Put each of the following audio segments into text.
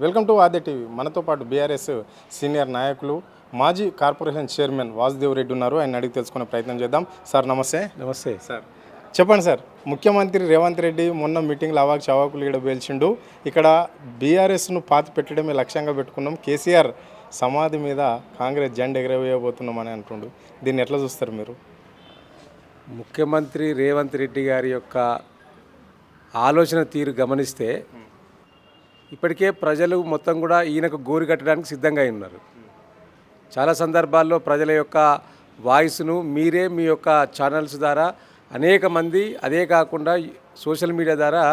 Welcome to Aadya TV. మనతో పాటు BRS senior నాయకులు మాజీ కార్పొరేషన్ చైర్మన్ వాసుదేవ్ రెడ్డి ఉన్నారు. ఆయన అడిగి తెలుసుకునే ప్రయత్నం చేద్దాం. సార్ నమస్తే. నమస్తే సార్ చెప్పండి సార్, ముఖ్యమంత్రి రేవంత్ రెడ్డి మొన్న మీటింగ్లో అవాక్ చవాకులు ఇక్కడ పేల్చిండు. ఇక్కడ బీఆర్ఎస్ను పాతి పెట్టడమే లక్ష్యంగా పెట్టుకున్నాం, కేసీఆర్ సమాధి మీద కాంగ్రెస్ జెండా ఎగరవేయబోతున్నామని అంటుండు. దీన్ని ఎట్లా చూస్తారు మీరు? ముఖ్యమంత్రి రేవంత్ రెడ్డి గారి యొక్క ఆలోచన తీరు గమనిస్తే ఇప్పటికే ప్రజలు మొత్తం కూడా ఈయనకు గోరి కట్టడానికి సిద్ధంగా ఉన్నారు. చాలా సందర్భాల్లో ప్రజల యొక్క వాయిస్ను మీరే మీ యొక్క ఛానల్స్ ద్వారా అనేక మంది, అదే కాకుండా సోషల్ మీడియా ద్వారా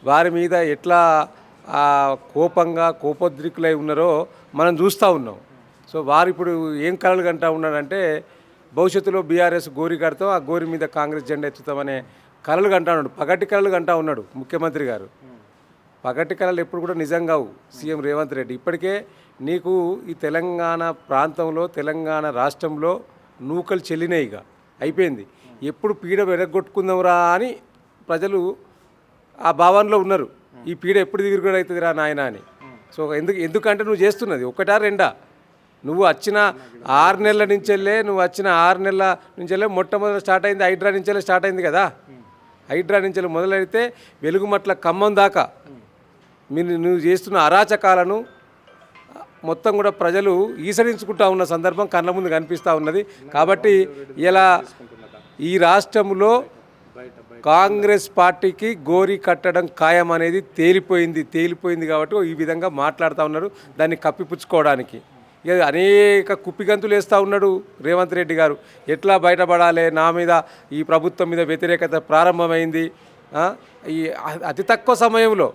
వారి మీద ఎట్లా కోపోద్రికులై ఉన్నారో మనం చూస్తూ ఉన్నాం. సో వారు ఇప్పుడు ఏం కలలు కంటా ఉన్నాడంటే భవిష్యత్తులో బీఆర్ఎస్ గోరి కడతాం, ఆ గోరి మీద కాంగ్రెస్ జెండా ఎత్తుతామనే కలలు కంటా ఉన్నాడు. పగటి కలలు కంటా ఉన్నాడు ముఖ్యమంత్రి గారు. పగటి కళలు ఎప్పుడు కూడా నిజం కావు. సీఎం రేవంత్ రెడ్డి ఇప్పటికే నీకు ఈ తెలంగాణ ప్రాంతంలో, తెలంగాణ రాష్ట్రంలో నూకలు చెల్లినాయిగా అయిపోయింది. ఎప్పుడు పీడ వెరగొట్టుకుందాంరా అని ప్రజలు ఆ భావనలో ఉన్నారు. ఈ పీడ ఎప్పుడు దిగురుగా అవుతుంది రా నాయన అని. సో ఎందుకంటే నువ్వు చేస్తున్నది ఒకటా రెండా? నువ్వు వచ్చిన 6 నెలల నుంచెల్లే మొట్టమొదటి స్టార్ట్ అయింది, హైడ్రా నుంచెల్లే స్టార్ట్ అయింది కదా. హైడ్రా నుంచి మొదలైతే వెలుగుమట్ల ఖమ్మం దాకా నువ్వు చేస్తున్న అరాచకాలను మొత్తం కూడా ప్రజలు ఈసడించుకుంటా ఉన్న సందర్భం కళ్ళ ముందు కనిపిస్తూ ఉన్నది. కాబట్టి ఇలా ఈ రాష్ట్రంలో కాంగ్రెస్ పార్టీకి గోరి కట్టడం ఖాయం అనేది తేలిపోయింది కాబట్టి ఈ విధంగా మాట్లాడుతూ ఉన్నారు దాన్ని కప్పిపుచ్చుకోవడానికి. ఇక అనేక కుప్పిగంతులు వేస్తూ ఉన్నాడు రేవంత్ రెడ్డి గారు. ఎట్లా బయటపడాలి, నా మీద ఈ ప్రభుత్వం మీద వ్యతిరేకత ప్రారంభమైంది. ఈ అతి తక్కువ సమయంలో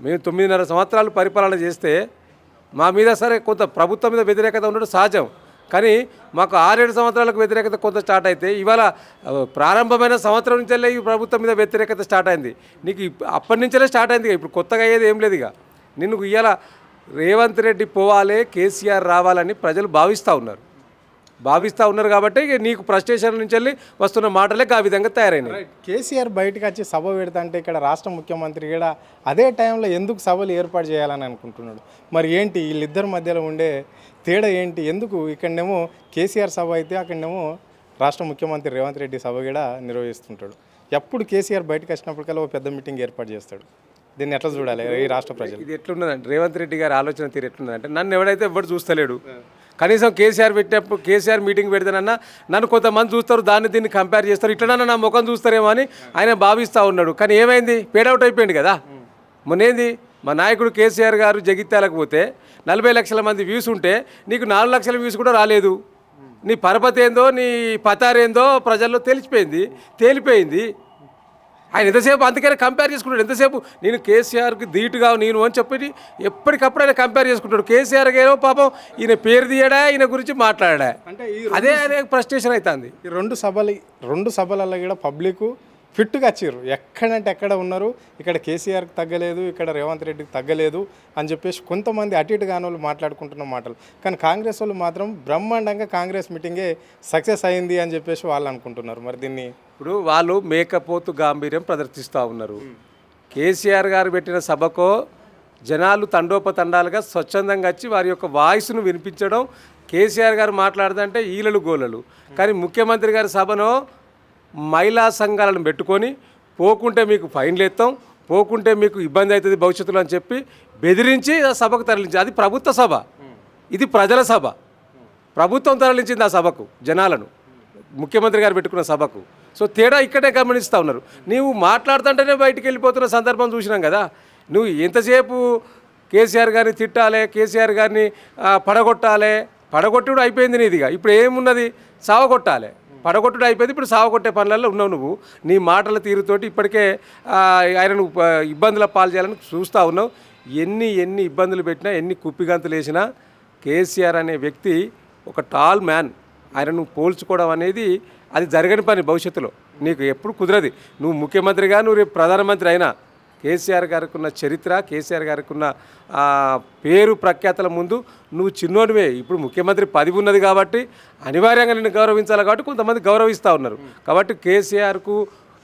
మేము 9.5 సంవత్సరాలు పరిపాలన చేస్తే మా మీద సరే కొంత ప్రభుత్వం మీద వ్యతిరేకత ఉండడం సహజం, కానీ మాకు 6-7 సంవత్సరాలకు వ్యతిరేకత కొంత స్టార్ట్ అయితే ఇవాళ ప్రారంభమైన సంవత్సరం నుంచెల్లే ఈ ప్రభుత్వం మీద వ్యతిరేకత స్టార్ట్ అయింది. నీకు అప్పటి నుంచెల్లే స్టార్ట్ అయింది. ఇప్పుడు కొత్తగా అయ్యేది ఏం లేదు. ఇక నిన్ను ఇవాళ రేవంత్ రెడ్డి పోవాలి, కేసీఆర్ రావాలని ప్రజలు భావిస్తూ ఉన్నారు కాబట్టి నీకు ఫ్రస్ట్రేషన్ నుంచి వెళ్ళి వస్తున్న మాటలే ఆ విధంగా తయారైనాయి. కేసీఆర్ బయటకు వచ్చి సభ పెడతాంటే ఇక్కడ రాష్ట్ర ముఖ్యమంత్రి కూడా అదే టైంలో ఎందుకు సభలు ఏర్పాటు చేయాలని అనుకుంటున్నాడు? మరి ఏంటి వీళ్ళిద్దరి మధ్యలో ఉండే తేడా ఏంటి? ఎందుకు ఇక్కడనేమో కేసీఆర్ సభ అయితే అక్కడనేమో రాష్ట్ర ముఖ్యమంత్రి రేవంత్ రెడ్డి సభ కూడా నిర్వహిస్తుంటాడు. ఎప్పుడు కేసీఆర్ బయటకు వచ్చినప్పటికల్లా పెద్ద మీటింగ్ ఏర్పాటు చేస్తాడు. దీన్ని ఎట్లా చూడాలి ఈ రాష్ట్ర ప్రజలు? ఇది ఎట్లున్నదంటే రేవంత్ రెడ్డి గారి ఆలోచన తీరు ఎట్లున్నదంటే నన్ను ఎవడైతే ఎవరు చూస్తలేడు, కనీసం కేసీఆర్ మీటింగ్ పెడతానన్నా నన్ను కొంతమంది చూస్తారు, దీన్ని కంపేర్ చేస్తారు, ఇట్లనన్నా నా ముఖం చూస్తారేమో అని ఆయన భావిస్తూ ఉన్నాడు. కానీ ఏమైంది? పేడౌట్ అయిపోయింది కదా. మొన్నేంది మా నాయకుడు కేసీఆర్ గారు జగిత్యాలకు పోతే 40 లక్షల మంది వ్యూస్ ఉంటే నీకు 4 లక్షల వ్యూస్ కూడా రాలేదు. నీ పరపతి ఏందో, నీ పతారేందో ప్రజల్లో తేలిపోయింది. ఆయన ఎంతసేపు అందుకనే కంపేర్ చేసుకుంటాడు. ఎంతసేపు నేను కేసీఆర్కి ధీటుగా నేను అని చెప్పి ఎప్పటికప్పుడు ఆయన కంపేర్ చేసుకుంటాడు. కేసీఆర్ గారు పాపం ఈయన పేరు తీయడా, ఈయన గురించి మాట్లాడా, అంటే అదే ఫ్రస్ట్రేషన్ అవుతుంది. ఈ రెండు సభలలో కూడా పబ్లిక్ ఫిట్గా వచ్చారు. ఎక్కడంటే ఎక్కడ ఉన్నారు. ఇక్కడ కేసీఆర్కి తగ్గలేదు, ఇక్కడ రేవంత్ రెడ్డికి తగ్గలేదు అని చెప్పేసి కొంతమంది అటు ఇటు కాని వాళ్ళు మాట్లాడుకుంటున్న మాటలు. కానీ కాంగ్రెస్ వాళ్ళు మాత్రం బ్రహ్మాండంగా కాంగ్రెస్ మీటింగే సక్సెస్ అయింది అని చెప్పేసి వాళ్ళు అనుకుంటున్నారు. మరి దీన్ని ఇప్పుడు వాళ్ళు మేకపోతు గాంభీర్యం ప్రదర్శిస్తూ ఉన్నారు. కేసీఆర్ గారు పెట్టిన సభకో జనాలు తండోపతండాలుగా స్వచ్ఛందంగా వచ్చి వారి యొక్క వాయిస్ను వినిపించడం, కేసీఆర్ గారు మాట్లాడుతుంటే ఈలలు గోలలు. కానీ ముఖ్యమంత్రి గారి సభను మహిళా సంఘాలను పెట్టుకొని పోకుంటే మీకు ఫైన్లు ఎత్తాం, పోకుంటే మీకు ఇబ్బంది అవుతుంది భవిష్యత్తులో అని చెప్పి బెదిరించి ఆ సభకు తరలించి, అది ప్రభుత్వ సభ, ఇది ప్రజల సభ. ప్రభుత్వం తరలించింది ఆ సభకు జనాలను, ముఖ్యమంత్రి గారు పెట్టుకున్న సభకు. సో తేడా ఇక్కడే గమనిస్తూ ఉన్నారు. నీవు మాట్లాడుతుంటేనే బయటికి వెళ్ళిపోతున్న సందర్భం చూసినాం కదా. నువ్వు ఎంతసేపు కేసీఆర్ గారిని తిట్టాలి, కేసీఆర్ గారిని పడగొట్టుడు అయిపోయింది నీదిగా. ఇప్పుడు ఏమున్నది? సావగొట్టాలి. పడగొట్టుడు అయిపోయింది, ఇప్పుడు సావగొట్టే పనులలో ఉన్నావు నువ్వు. నీ మాటల తీరుతోటి ఇప్పటికే ఆయనను ఇబ్బందుల పాలు చేయాలని చూస్తూ ఉన్నావు. ఎన్ని ఇబ్బందులు పెట్టినా, ఎన్ని కుప్పిగంతులు వేసినా కేసీఆర్ అనే వ్యక్తి ఒక టాల్ మ్యాన్. ఆయనను పోల్చుకోవడం అనేది అది జరగని పని. భవిష్యత్తులో నీకు ఎప్పుడు కుదరది. నువ్వు ముఖ్యమంత్రిగా, నువ్వు రేపు ప్రధానమంత్రి అయినా కేసీఆర్ గారికి ఉన్న చరిత్ర, కేసీఆర్ గారికి ఉన్న పేరు ప్రఖ్యాతల ముందు నువ్వు చిన్నోనివే. ఇప్పుడు ముఖ్యమంత్రి పదవి ఉన్నది కాబట్టి అనివార్యంగా నిన్ను గౌరవించాలి కాబట్టి కొంతమంది గౌరవిస్తూ ఉన్నారు. కాబట్టి కేసీఆర్కు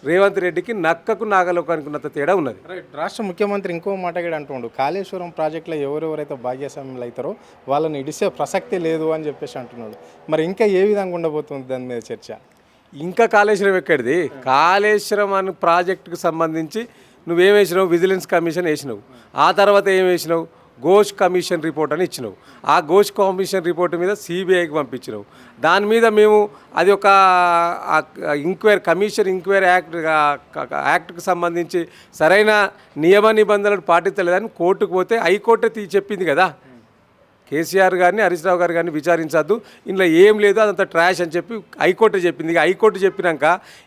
రేవంత్ రెడ్డికి నక్కకు నాగలోకానికి ఉన్నంత తేడా ఉన్నది. రైట్. రాష్ట్ర ముఖ్యమంత్రి ఇంకో మాట కూడా అంటుండు, కాళేశ్వరం ప్రాజెక్టులో ఎవరెవరైతే భాగ్యస్వాములు అవుతారో వాళ్ళని ఇడిసే ప్రసక్తి లేదు అని చెప్పేసి అంటున్నాడు. మరి ఇంకా ఏ విధంగా ఉండబోతుంది దాని మీద చర్చ? ఇంకా కాళేశ్వరం ఎక్కడిది? కాళేశ్వరం అనే ప్రాజెక్టుకు సంబంధించి నువ్వేం వేసినావు? విజిలెన్స్ కమిషన్ వేసినావు. ఆ తర్వాత ఏం వేసినావు? ఘోష్ కమిషన్ రిపోర్ట్ అని ఇచ్చినావు. ఆ ఘోష్ కమిషన్ రిపోర్ట్ మీద సిబిఐకి పంపించినావు. దాని మీద మేము అది ఒక కమిషన్ ఎంక్వైరీ యాక్ట్కి సంబంధించి సరైన నియమ నిబంధనలు పాటించలేదని కోర్టుకు పోతే హైకోర్టే చెప్పింది కదా, కేసీఆర్ గారిని హరీష్ రావు గారు కానీ విచారించద్దు, ఇందులో ఏం లేదు, అదంతా ట్రాష్ అని చెప్పి హైకోర్టు చెప్పింది. హైకోర్టు చెప్పినాక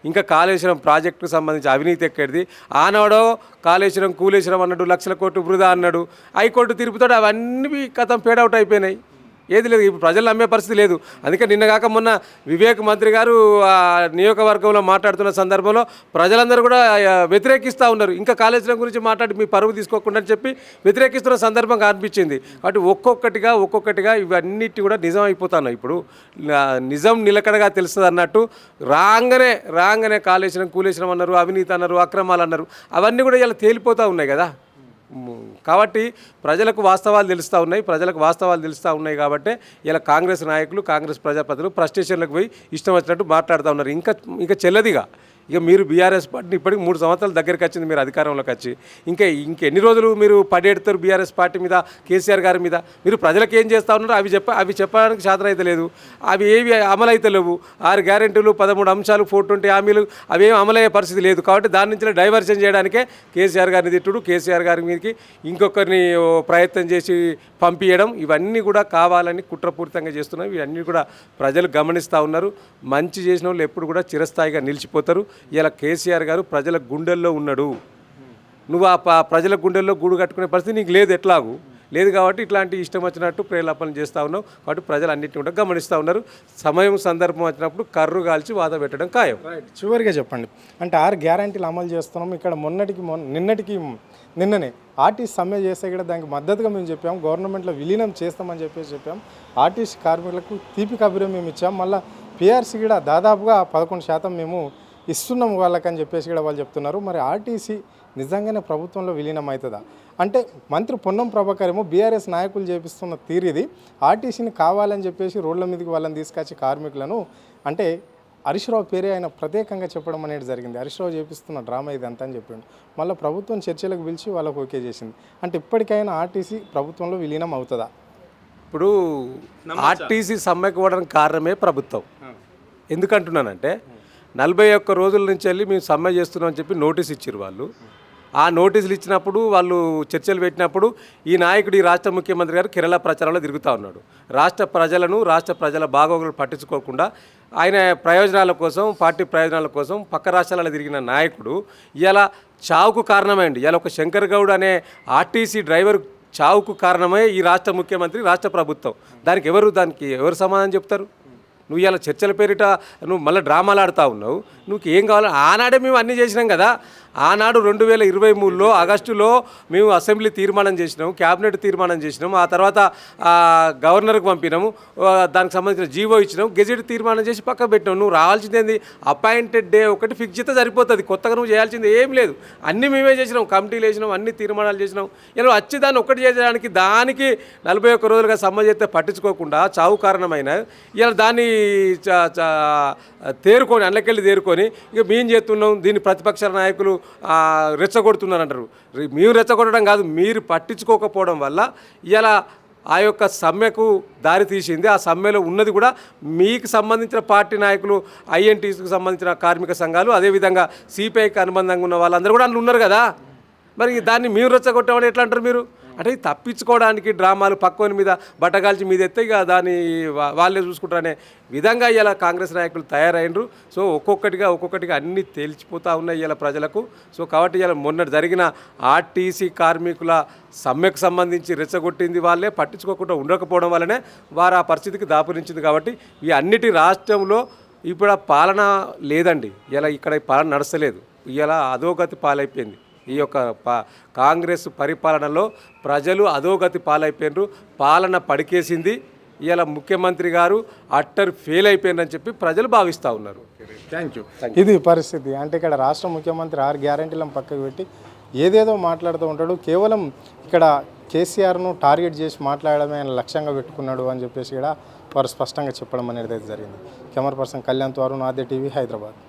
ఇంకా కాళేశ్వరం ప్రాజెక్టుకు సంబంధించి అవినీతి ఎక్కడిది? ఆనాడో కాళేశ్వరం కూలేశ్వరం అన్నాడు, లక్షల కోట్లు వృధా అన్నాడు. హైకోర్టు తీర్పుతో అవన్నీ కథం పేడౌట్ అయిపోయినాయి. ఏది లేదు, ఇప్పుడు ప్రజలు నమ్మే పరిస్థితి లేదు. అందుకే నిన్నగాక మొన్న వివేక్ మంత్రి గారు ఆ నియోజకవర్గంలో మాట్లాడుతున్న సందర్భంలో ప్రజలందరూ కూడా వ్యతిరేకిస్తూ ఉన్నారు. ఇంకా కాళేశ్వరం గురించి మాట్లాడి మీ పరువు తీసుకోకుండా అని చెప్పి వ్యతిరేకిస్తున్న సందర్భం కనిపించింది. కాబట్టి ఒక్కొక్కటిగా ఇవన్నిటి కూడా నిజం అయిపోతున్నాయి. ఇప్పుడు నిజం నిలకడగా తెలుస్తుంది అన్నట్టు రాగానే కాళేశ్వరం కూలేశ్వరం అన్నారు, అవినీతి అన్నారు, అక్రమాలు అన్నారు, అవన్నీ కూడా ఇలా తేలిపోతూ ఉన్నాయి కదా. కాబట్టి ప్రజలకు వాస్తవాలు తెలుస్తూ ఉన్నాయి కాబట్టి ఇలా కాంగ్రెస్ నాయకులు, కాంగ్రెస్ ప్రజాప్రతినిధులు ఫ్రస్ట్రేషన్లకు పోయి ఇష్టం వచ్చినట్టు మాట్లాడుతూ ఉన్నారు. ఇంకా చెల్లదిగా ఇక మీరు బీఆర్ఎస్ పార్టీని ఇప్పటికి 3 సంవత్సరాల దగ్గరికి వచ్చింది మీరు అధికారంలోకి వచ్చి, ఇంకెన్ని రోజులు మీరు పడేడతారు బీఆర్ఎస్ పార్టీ మీద, కేసీఆర్ గారి మీద? మీరు ప్రజలకు ఏం చేస్తూ ఉన్నారో అవి చెప్పడానికి శాతం అయితే లేదు. అవి ఏవి అమలు అయితే లేవు. 6 గ్యారెంటీలు, 13 అంశాలు, 420 హామీలు అవేం అమలయ్యే పరిస్థితి లేదు. కాబట్టి దాని నుంచి డైవర్షన్ చేయడానికే కేసీఆర్ గారిని తిట్టుడు, కేసీఆర్ గారి మీదకి ఇంకొకరిని ప్రయత్నం చేసి పంపించడం, ఇవన్నీ కూడా కావాలని కుట్రపూరితంగా చేస్తున్నాం. ఇవన్నీ కూడా ప్రజలు గమనిస్తూ ఉన్నారు. మంచి చేసిన వాళ్ళు ఎప్పుడు కూడా చిరస్థాయిగా నిలిచిపోతారు. ఇలా కేసీఆర్ గారు ప్రజల గుండెల్లో ఉన్నాడు. నువ్వు ఆ ప్రజల గుండెల్లో గూడు కట్టుకునే పరిస్థితి నీకు లేదు కాబట్టి ఇట్లాంటి ఇష్టం వచ్చినట్టు ప్రేలాపనలు చేస్తూ ఉన్నావు. కాబట్టి ప్రజలు అన్నింటినీ కూడా గమనిస్తూ ఉన్నారు. సందర్భం వచ్చినప్పుడు కర్రు కాల్చి వాద పెట్టడం ఖాయం. రైట్. చివరిగా చెప్పండి, అంటే 6 గ్యారంటీలు అమలు చేస్తున్నాం. ఇక్కడ నిన్ననే ఆర్టీసీ సమ్మె చేస్తే కూడా దానికి మద్దతుగా మేము చెప్పాం, గవర్నమెంట్లో విలీనం చేస్తామని చెప్పాం. ఆర్టీసీ కార్మికులకు తీపి కబురే మేము ఇచ్చాం. మళ్ళీ పిఆర్సీ కూడా దాదాపుగా 11% మేము ఇస్తున్నాం వాళ్ళకని చెప్పేసి కూడా వాళ్ళు చెప్తున్నారు. మరి ఆర్టీసీ నిజంగానే ప్రభుత్వంలో విలీనం అవుతుందా? అంటే మంత్రి పొన్నం ప్రభాకర్ ఏమో బీఆర్ఎస్ నాయకులు చేపిస్తున్న తీరు ఇది. ఆర్టీసీని కావాలని చెప్పేసి రోడ్ల మీదకి వాళ్ళని తీసుకొచ్చి కార్మికులను, అంటే హరీష్ రావు పేరే ఆయన ప్రత్యేకంగా చెప్పడం అనేది జరిగింది. హరీష్ రావు చేపిస్తున్న డ్రామా ఇదంతా అని చెప్పిండు. మళ్ళీ ప్రభుత్వం చర్చలకు పిలిచి వాళ్ళకు ఓకే చేసింది. అంటే ఇప్పటికైనా ఆర్టీసీ ప్రభుత్వంలో విలీనం అవుతుందా? ఇప్పుడు ఆర్టీసీ సమ్మెకు పోవడానికి కారణమే ప్రభుత్వం. ఎందుకంటున్నానంటే 41 రోజుల నుంచి వెళ్ళి మేము సమ్మె చేస్తున్నామని చెప్పి నోటీస్ ఇచ్చారు వాళ్ళు. ఆ నోటీసులు ఇచ్చినప్పుడు వాళ్ళు చర్చలు పెట్టినప్పుడు ఈ నాయకుడు, ఈ రాష్ట్ర ముఖ్యమంత్రి గారు కేరళ ప్రచారంలో తిరుగుతూ ఉన్నాడు. రాష్ట్ర ప్రజల బాగోగులు పట్టించుకోకుండా ఆయన ప్రయోజనాల కోసం, పార్టీ ప్రయోజనాల కోసం పక్క రాష్ట్రాలలో తిరిగిన నాయకుడు ఇలా చావుకు కారణమైంది. ఇలా ఒక శంకర్ గౌడ్ అనే ఆర్టీసీ డ్రైవర్ చావుకు కారణమే ఈ రాష్ట్ర ముఖ్యమంత్రి, రాష్ట్ర ప్రభుత్వం. దానికి ఎవరు సమాధానం చెప్తారు? నువ్వు ఇలా చర్చల పేరిట నువ్వు మళ్ళీ డ్రామాలు ఆడుతూ ఉన్నావు. నువ్వు ఏం కావాలో ఆనాడే మేము అన్నీ చేసినాం కదా. ఆనాడు 2023లో ఆగస్టులో మేము అసెంబ్లీ తీర్మానం చేసినాము, క్యాబినెట్ తీర్మానం చేసినాము, ఆ తర్వాత గవర్నర్కి పంపినాము, దానికి సంబంధించిన జీవో ఇచ్చినాము, గెజెట్ తీర్మానం చేసి పక్కకు పెట్టినాము. నువ్వు రావాల్సింది ఏంది? అపాయింటెడ్ డే ఒకటి ఫిక్స్ చేస్తే సరిపోతుంది. కొత్తగా నువ్వు చేయాల్సింది ఏం లేదు. అన్నీ మేమే చేసినాం, కమిటీలు వేసినాం, అన్ని తీర్మానాలు చేసినాం. ఇలా వచ్చి దాన్ని ఒకటి చేయడానికి దానికి 41 రోజులుగా సమ్మె చేస్తే పట్టించుకోకుండా చావు కారణమైన ఇలా దాన్ని తేరుకొని ఇక మేము చేస్తున్నాం, దీన్ని ప్రతిపక్ష నాయకులు రెచ్చగొడుతున్నారంటారు. మేము రెచ్చగొట్టడం కాదు, మీరు పట్టించుకోకపోవడం వల్ల ఇలా ఆ యొక్క సమ్మెకు దారి తీసింది. ఆ సమ్మెలో ఉన్నది కూడా మీకు సంబంధించిన పార్టీ నాయకులు, ఐఎన్టీసీకి సంబంధించిన కార్మిక సంఘాలు, అదేవిధంగా సిపిఐకి అనుబంధంగా ఉన్న వాళ్ళందరూ కూడా అందులో ఉన్నారు కదా. మరి దాన్ని మేము రెచ్చగొట్టామని ఎట్లా అంటారు మీరు? అంటే తప్పించుకోవడానికి డ్రామాలు, పక్కని మీద బట్టగాల్చి మీద ఎత్తే ఇక దాన్ని వాళ్ళే చూసుకుంటారనే విధంగా ఇలా కాంగ్రెస్ నాయకులు తయారైనరు. సో ఒక్కొక్కటిగా అన్నీ తేల్చిపోతూ ఉన్నాయి ఇలా ప్రజలకు. సో కాబట్టి ఇలా మొన్న జరిగిన ఆర్టీసీ కార్మికుల సమ్మెకు సంబంధించి రెచ్చగొట్టింది వాళ్ళే, పట్టించుకోకుండా ఉండకపోవడం వల్లనే వారు ఆ పరిస్థితికి దాపురించింది. కాబట్టి ఈ అన్నిటి రాష్ట్రంలో ఇప్పుడు ఆ పాలన లేదండి. ఇలా ఇక్కడ పాలన నడస్తలేదు. ఇలా అధోగతి పాలైపోయింది. ఈ యొక్క కాంగ్రెస్ పరిపాలనలో ప్రజలు అధోగతి పాలైపోయినారు. పాలన పడికేసింది. ఇవాళ ముఖ్యమంత్రి గారు అట్టర్ ఫెయిల్ అయిపోయిందని చెప్పి ప్రజలు భావిస్తూ ఉన్నారు. Thank you. ఇది పరిస్థితి. అంటే ఇక్కడ రాష్ట్ర ముఖ్యమంత్రి 6 గ్యారెంటీలను పక్కకు పెట్టి ఏదేదో మాట్లాడుతూ ఉంటాడు. కేవలం ఇక్కడ కేసీఆర్ను టార్గెట్ చేసి మాట్లాడమే ఆయన లక్ష్యంగా పెట్టుకున్నాడు అని చెప్పేసి కూడా వారు స్పష్టంగా చెప్పడం అనేది జరిగింది. కెమెరా పర్సన్ కళ్యాణ్ తో అరుణ్, ఆద్య టీవీ, హైదరాబాద్.